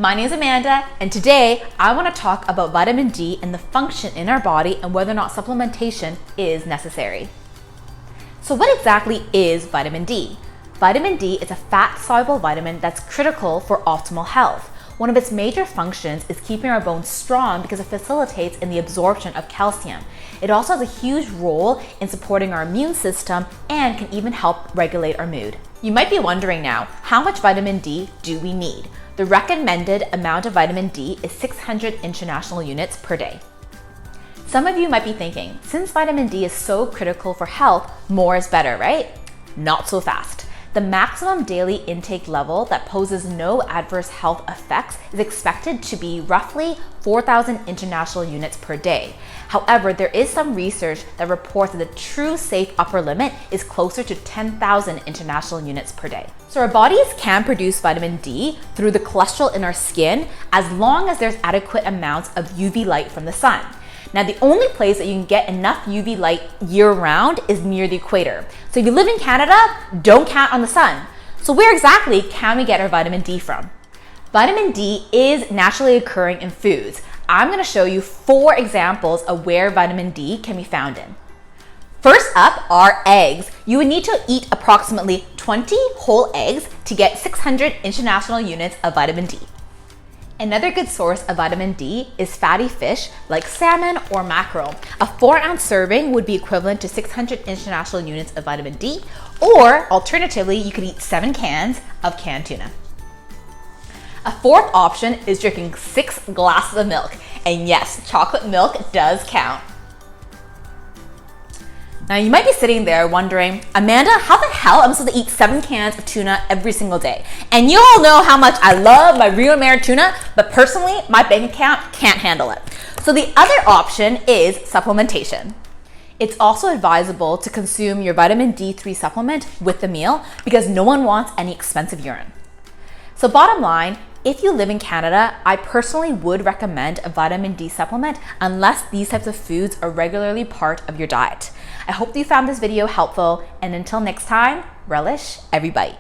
my name is Amanda, and today I want to talk about vitamin D and the function in our body and whether or not supplementation is necessary. So what exactly is vitamin D? Vitamin D is a fat-soluble vitamin that's critical for optimal health. One of its major functions is keeping our bones strong because it facilitates in the absorption of calcium. It also has a huge role in supporting our immune system and can even help regulate our mood. You might be wondering now, how much vitamin D do we need? The recommended amount of vitamin D is 600 international units per day. Some of you might be thinking, since vitamin D is so critical for health, more is better, right? Not so fast. The maximum daily intake level that poses no adverse health effects is expected to be roughly 4,000 international units per day. However, there is some research that reports that the true safe upper limit is closer to 10,000 international units per day. So our bodies can produce vitamin D through the cholesterol in our skin as long as there's adequate amounts of UV light from the sun. Now, the only place that you can get enough UV light year-round is near the equator. So if you live in Canada, don't count on the sun. So where exactly can we get our vitamin D from? Vitamin D is naturally occurring in foods. I'm going to show you 4 examples of where vitamin D can be found in. First up are eggs. You would need to eat approximately 20 whole eggs to get 600 international units of vitamin D. Another good source of vitamin D is fatty fish like salmon or mackerel. A 4-ounce serving would be equivalent to 600 international units of vitamin D, or alternatively, you could eat 7 cans of canned tuna. A fourth option is drinking 6 glasses of milk. And yes, chocolate milk does count. Now you might be sitting there wondering, Amanda, how the hell am I supposed to eat 7 cans of tuna every single day? And you all know how much I love my Rio Mare tuna, but personally, my bank account can't handle it. So the other option is supplementation. It's also advisable to consume your vitamin D3 supplement with the meal because no one wants any expensive urine. So bottom line, if you live in Canada, I personally would recommend a vitamin D supplement unless these types of foods are regularly part of your diet. I hope you found this video helpful, and until next time, relish every bite.